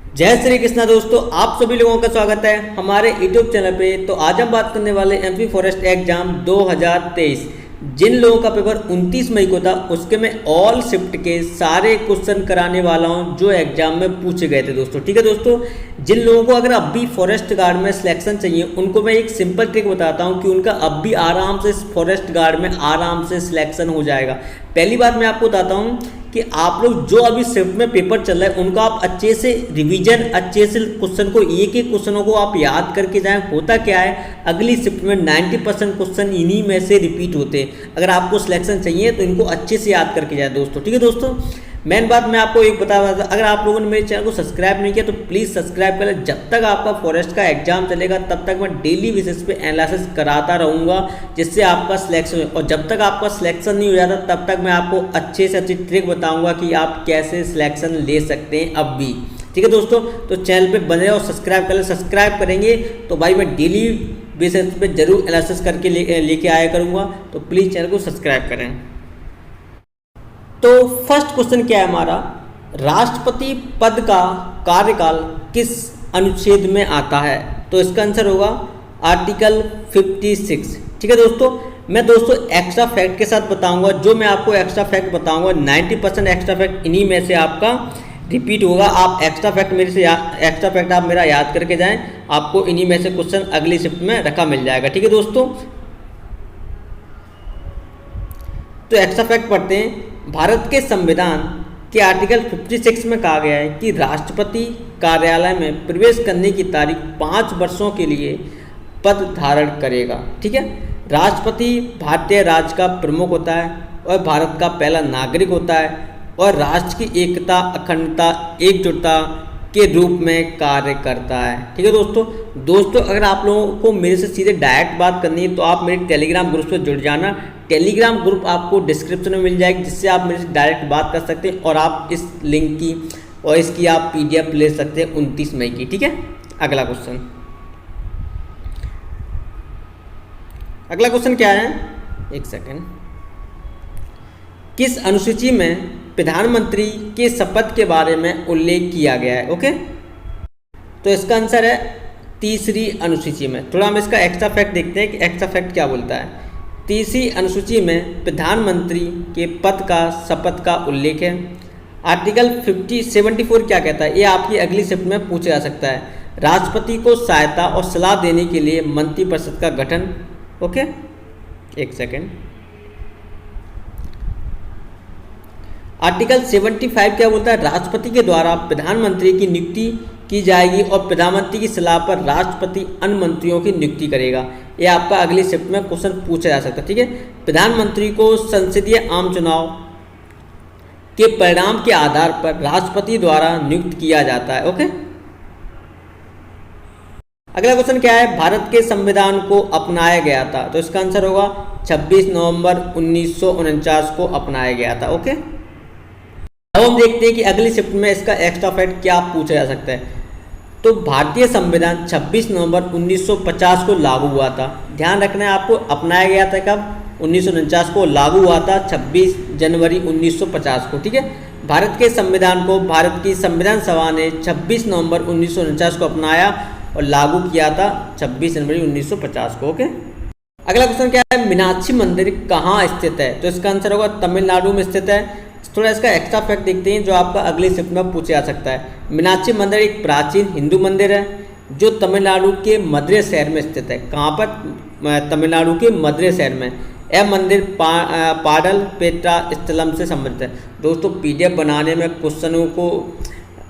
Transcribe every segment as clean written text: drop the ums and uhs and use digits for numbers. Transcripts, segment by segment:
जय श्री कृष्णा दोस्तों, आप सभी लोगों का स्वागत है हमारे YouTube चैनल पे। तो आज हम बात करने वाले एमपी फॉरेस्ट एग्जाम 2023। जिन लोगों का पेपर 29 मई को था उसके मैं ऑल शिफ्ट के सारे क्वेश्चन कराने वाला हूं जो एग्जाम में पूछे गए थे दोस्तों। ठीक है दोस्तों, जिन लोगों को अगर अब भी फॉरेस्ट गार्ड में सिलेक्शन चाहिए उनको मैं एक सिंपल ट्रिक बताता हूं कि उनका अब भी आराम से फॉरेस्ट गार्ड में आराम से सिलेक्शन हो जाएगा। पहली बात मैं आपको बताता हूं कि आप लोग जो अभी शिफ्ट में पेपर चल रहा है उनको आप अच्छे से रिवीजन, अच्छे से क्वेश्चन को एक एक क्वेश्चनों को आप याद करके जाएं। होता क्या है, अगली शिफ्ट में 90% क्वेश्चन इन्हीं में से रिपीट होते हैं। अगर आपको सिलेक्शन चाहिए तो इनको अच्छे से याद करके जाए दोस्तों। ठीक है दोस्तों, मेन बात मैं आपको एक बता रहा था, अगर आप लोगों ने मेरे चैनल को सब्सक्राइब नहीं किया तो प्लीज़ सब्सक्राइब करें। जब तक आपका फॉरेस्ट का एग्जाम चलेगा तब तक मैं डेली बेसिस पे एनालिसिस कराता रहूँगा जिससे आपका सिलेक्शन हो। और जब तक आपका सिलेक्शन नहीं हो जाता तब तक मैं आपको अच्छे से अच्छी ट्रिक बताऊँगा कि आप कैसे सिलेक्शन ले सकते हैं अब भी। ठीक है दोस्तों, तो चैनल पर बने और सब्सक्राइब करें। सब्सक्राइब करेंगे तो भाई मैं डेली बेसिस पे जरूर एनालिसिस करके लेके आया करूँगा, तो प्लीज़ चैनल को सब्सक्राइब करें। तो फर्स्ट क्वेश्चन क्या है हमारा, राष्ट्रपति पद का कार्यकाल किस अनुच्छेद में आता है? तो इसका आंसर होगा आर्टिकल 56। ठीक है दोस्तों, मैं दोस्तों एक्स्ट्रा फैक्ट के साथ बताऊंगा। जो मैं आपको एक्स्ट्रा फैक्ट बताऊंगा 90% एक्स्ट्रा फैक्ट इन्हीं में से आपका रिपीट होगा। आप एक्स्ट्रा फैक्ट मेरे से एक्स्ट्रा फैक्ट आप मेरा याद करके जाएं, आपको इन्हीं में से क्वेश्चन अगली शिफ्ट में रखा मिल जाएगा। ठीक है दोस्तों, तो एक्स्ट्रा फैक्ट पढ़ते हैं। भारत के संविधान के आर्टिकल 56 में कहा गया है कि राष्ट्रपति कार्यालय में प्रवेश करने की तारीख 5 वर्षों के लिए पद धारण करेगा। ठीक है, राष्ट्रपति भारतीय राज्य का प्रमुख होता है और भारत का पहला नागरिक होता है और राष्ट्र की एकता, अखंडता, एकजुटता के रूप में कार्य करता है। ठीक है दोस्तों, अगर आप लोगों को मेरे से सीधे डायरेक्ट बात करनी है तो आप मेरे टेलीग्राम ग्रुप से जुड़ जाना। टेलीग्राम ग्रुप आपको डिस्क्रिप्शन में मिल जाएगी जिससे आप मेरे से डायरेक्ट बात कर सकते हैं और आप इस लिंक की और इसकी आप PDF ले सकते हैं 29 मई की। ठीक है, अगला क्वेश्चन क्या है, एक सेकेंड। किस अनुसूची में प्रधानमंत्री के शपथ के बारे में उल्लेख किया गया है? ओके, तो इसका आंसर है तीसरी अनुसूची में। थोड़ा हम इसका एक्स्ट्रा फैक्ट देखते हैं कि एक्स्ट्रा फैक्ट क्या बोलता है। तीसरी अनुसूची में प्रधानमंत्री के पद का शपथ का उल्लेख है। आर्टिकल 74 क्या कहता है, ये आपकी अगली शिफ्ट में पूछा जा सकता है। राष्ट्रपति को सहायता और सलाह देने के लिए मंत्रिपरिषद का गठन। ओके, एक सेकेंड। आर्टिकल 75 क्या बोलता है, राष्ट्रपति के द्वारा प्रधानमंत्री की नियुक्ति की जाएगी और प्रधानमंत्री की सलाह पर राष्ट्रपति अन्य मंत्रियों की नियुक्ति करेगा। ये आपका अगली शिफ्ट में क्वेश्चन पूछा जा सकता है। ठीक है, प्रधानमंत्री को संसदीय आम चुनाव के परिणाम के आधार पर राष्ट्रपति द्वारा नियुक्त किया जाता है। ओके, अगला क्वेश्चन क्या है, भारत के संविधान को अपनाया गया था? तो इसका आंसर होगा 26 नवंबर 1949 को अपनाया गया था। ओके, अब हम देखते हैं कि अगली शिफ्ट में इसका एक्स्ट्रा फैक्ट क्या पूछा जा सकता है। तो भारतीय संविधान 26 नवंबर 1950 को लागू हुआ था। ध्यान रखना है आपको, अपनाया गया था कब? 1949 को। लागू हुआ था 26 जनवरी 1950 को। ठीक है, भारत के संविधान को भारत की संविधान सभा ने 26 नवंबर 1949 को अपनाया और लागू किया था 26 जनवरी 1950 को। ओके, अगला क्वेश्चन क्या है, मीनाक्षी मंदिर कहाँ स्थित है? तो इसका आंसर होगा तमिलनाडु में स्थित है। थोड़ा इसका एक्स्ट्रा फैक्ट देखते हैं जो आपका अगली शिफ्ट में पूछा जा सकता है। मीनाक्षी मंदिर एक प्राचीन हिंदू मंदिर है जो तमिलनाडु के मदुरै शहर में स्थित है। कहाँ पर? तमिलनाडु के मदुरै शहर में। यह मंदिर पाडल पेट्रा स्थलम से संबंधित है। दोस्तों PDF बनाने में, क्वेश्चनों को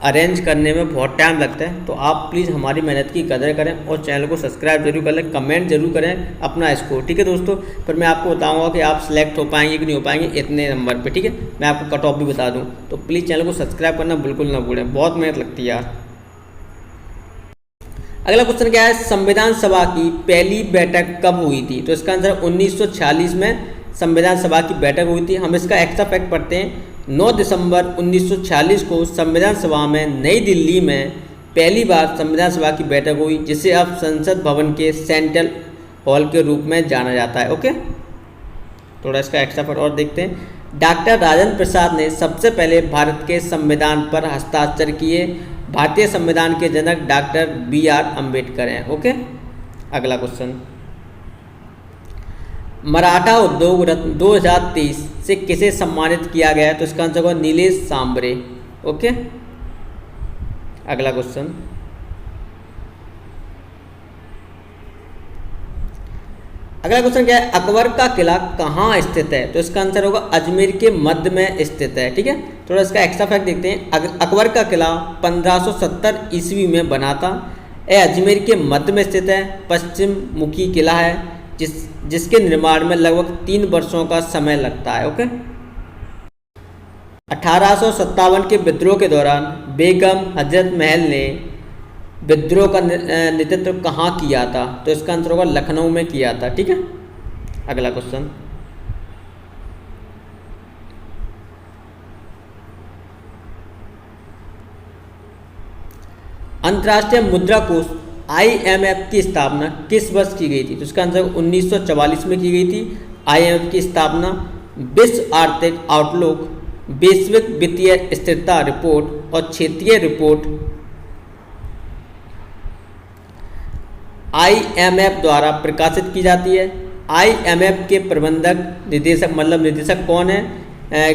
अरेंज करने में बहुत टाइम लगता है, तो आप प्लीज़ हमारी मेहनत की कदर करें और चैनल को सब्सक्राइब जरूर कर लें, कमेंट जरूर करें अपना स्कोर। ठीक है दोस्तों, फिर मैं आपको बताऊंगा कि आप सिलेक्ट हो पाएंगे कि नहीं हो पाएंगे इतने नंबर पे। ठीक है, मैं आपको कट ऑफ भी बता दूं, तो प्लीज़ चैनल को सब्सक्राइब करना बिल्कुल ना भूलें, बहुत मेहनत लगती है यार। अगला क्वेश्चन क्या है, संविधान सभा की पहली बैठक कब हुई थी? तो इसका आंसर 1946 में संविधान सभा की बैठक हुई थी। हम इसका एक्स्ट्रा फैक्ट पढ़ते हैं। 9 दिसंबर 1946 को संविधान सभा में नई दिल्ली में पहली बार संविधान सभा की बैठक हुई जिसे अब संसद भवन के सेंट्रल हॉल के रूप में जाना जाता है। ओके, थोड़ा इसका एक्स्ट्रा फैक्ट और देखते हैं। डॉक्टर राजेंद्र प्रसाद ने सबसे पहले भारत के संविधान पर हस्ताक्षर किए भारतीय संविधान के जनक डॉक्टर BR अम्बेडकर हैं। ओके, अगला क्वेश्चन, मराठा उद्योग रत्न 2023 से किसे सम्मानित किया गया है? तो इसका आंसर होगा नीलेश सांबरे। ओके, अगला क्वेश्चन, अगला क्वेश्चन क्या है? अकबर का किला कहाँ स्थित है? तो इसका आंसर होगा अजमेर के मध्य में स्थित है। ठीक है, थोड़ा इसका एक्स्ट्रा फैक्ट देखते हैं। अकबर का किला 1570 ईस्वी में बना था। यह अजमेर के मध्य में स्थित है। पश्चिम मुखी किला है जिसके निर्माण में लगभग 3 वर्षों का समय लगता है। ओके, 1857 के विद्रोह के दौरान बेगम हजरत महल ने विद्रोह का नेतृत्व कहाँ किया था? तो इसका आंसर होगा लखनऊ में किया था। ठीक है, अगला क्वेश्चन, अंतर्राष्ट्रीय मुद्रा कोष IMF की स्थापना किस वर्ष की गई थी? तो इसका आंसर 1944 में की गई थी। IMF की स्थापना विश्व आर्थिक आउटलुक, वैश्विक वित्तीय स्थिरता रिपोर्ट और क्षेत्रीय रिपोर्ट IMF द्वारा प्रकाशित की जाती है। IMF के प्रबंधक निदेशक कौन है?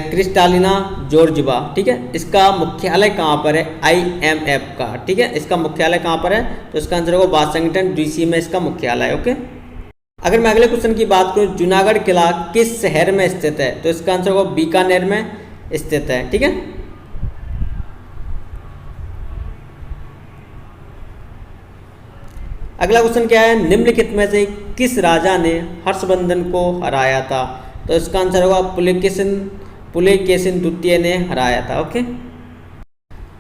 Kristalina Georgieva. ठीक है, इसका मुख्यालय कहाँ पर है? IMF का। ठीक है, इसका मुख्यालय कहाँ पर है? तो इसका आंसर होगा वाशिंगटन DC में इसका मुख्यालय है। ओके, अगर मैं अगले क्वेश्चन की बात करूँ, जूनागढ़ किला किस शहर में स्थित है? तो इसका आंसर होगा बीकानेर में स्थित है। ठीक है, अगला क्वेश्चन क्या है? निम्नलिखित में से किस राजा ने हर्षवर्धन को हराया था? तो इसका आंसर होगा पुलकेशिन द्वितीय ने हराया था। ओके,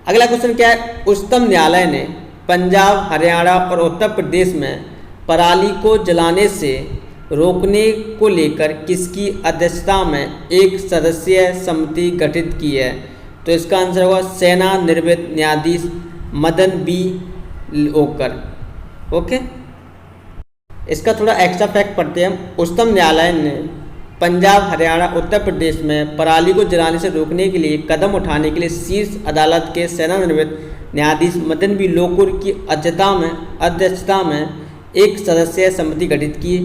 अगला क्वेश्चन क्या है? उच्चतम न्यायालय ने पंजाब, हरियाणा और उत्तर प्रदेश में पराली को जलाने से रोकने को लेकर किसकी अध्यक्षता में एक सदस्यीय समिति गठित की है? तो इसका आंसर होगा सेवानिवृत्त न्यायाधीश मदन B लोकर। ओके, इसका थोड़ा एक्स्ट्रा फैक्ट पढ़ते हैं। उच्चतम न्यायालय ने पंजाब, हरियाणा, उत्तर प्रदेश में पराली को जलाने से रोकने के लिए कदम उठाने के लिए शीर्ष अदालत के सेवानिवृत्त न्यायाधीश मदन B लोकुर की अध्यक्षता में एक सदस्यीय समिति गठित की।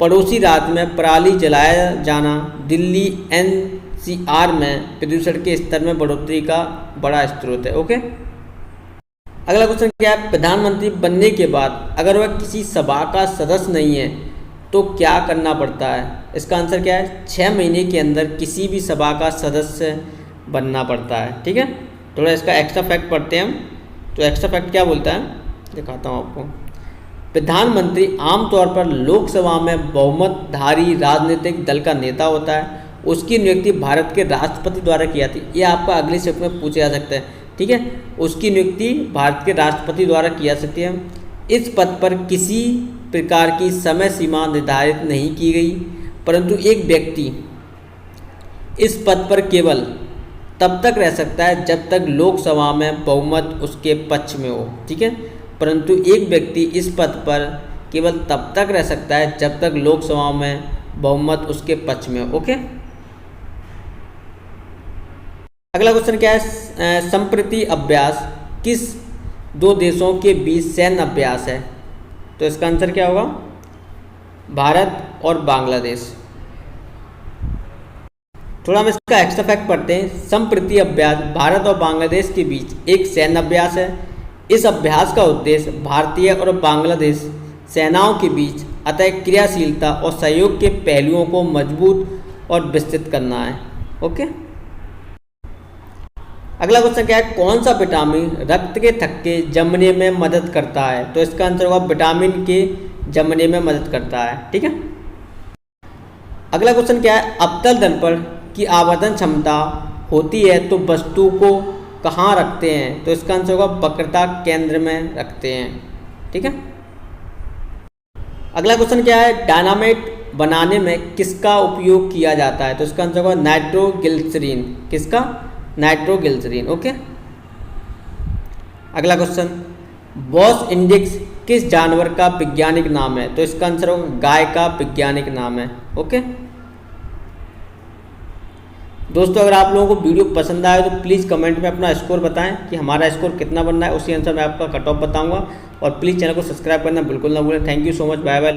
पड़ोसी राज्य में पराली जलाया जाना दिल्ली NCR में प्रदूषण के स्तर में बढ़ोतरी का बड़ा स्रोत है। ओके, अगला क्वेश्चन क्या है? प्रधानमंत्री बनने के बाद अगर वह किसी सभा का सदस्य नहीं है तो क्या करना पड़ता है? इसका आंसर क्या है? 6 महीने के अंदर किसी भी सभा का सदस्य बनना पड़ता है। ठीक है, थोड़ा इसका एक्स्ट्रा फैक्ट पढ़ते हैं हम। तो एक्स्ट्रा फैक्ट क्या बोलता है, दिखाता हूँ आपको। प्रधानमंत्री आमतौर पर लोकसभा में बहुमतधारी राजनीतिक दल का नेता होता है। उसकी नियुक्ति भारत के राष्ट्रपति द्वारा की जाती है। ये आपका अगले शिफ्ट में पूछा जा सकता है। ठीक है, उसकी नियुक्ति भारत के राष्ट्रपति द्वारा की जा सकती है। इस पद पर किसी प्रकार की समय सीमा निर्धारित नहीं की गई, परंतु एक व्यक्ति इस पद पर केवल तब तक रह सकता है जब तक लोकसभा में बहुमत उसके पक्ष में हो। ठीक है, परंतु एक व्यक्ति इस पद पर केवल तब तक रह सकता है जब तक लोकसभा में बहुमत उसके पक्ष में हो। ओके, अगला क्वेश्चन क्या है? संप्रति अभ्यास किस 2 देशों के बीच सैन्य अभ्यास है? तो इसका आंसर क्या होगा? भारत और बांग्लादेश। थोड़ा हम इसका एक्स्ट्रा फैक्ट पढ़ते हैं। संप्रति अभ्यास भारत और बांग्लादेश के बीच एक सैन्य अभ्यास है। इस अभ्यास का उद्देश्य भारतीय और बांग्लादेश सेनाओं के बीच अतः क्रियाशीलता और सहयोग के पहलुओं को मजबूत और विस्तृत करना है। ओके, अगला क्वेश्चन क्या है? कौन सा विटामिन रक्त के थक्के जमने में मदद करता है? तो इसका आंसर होगा विटामिन के जमने में मदद करता है। ठीक है, अगला क्वेश्चन क्या है? अवतल दर्पण की आवर्धन क्षमता होती है तो वस्तु को कहाँ रखते हैं? तो इसका आंसर होगा वक्रता केंद्र में रखते हैं। ठीक है, अगला क्वेश्चन क्या है? डायनामाइट बनाने में किसका उपयोग किया जाता है? तो इसका आंसर होगा नाइट्रोग्लिसरीन। किसका? नाइट्रोग्लिसरीन। ओके, अगला क्वेश्चन, बॉस इंडेक्स किस जानवर का वैज्ञानिक नाम है? तो इसका आंसर होगा गाय का वैज्ञानिक नाम है। ओके, दोस्तों अगर आप लोगों को वीडियो पसंद आए तो प्लीज़ कमेंट में अपना स्कोर बताएं कि हमारा स्कोर कितना बनना है, उसी अनुसार मैं आपका कट ऑफ बताऊँगा। और प्लीज़ चैनल को सब्सक्राइब करना बिल्कुल ना भूलें। Thank you so much, bye bye.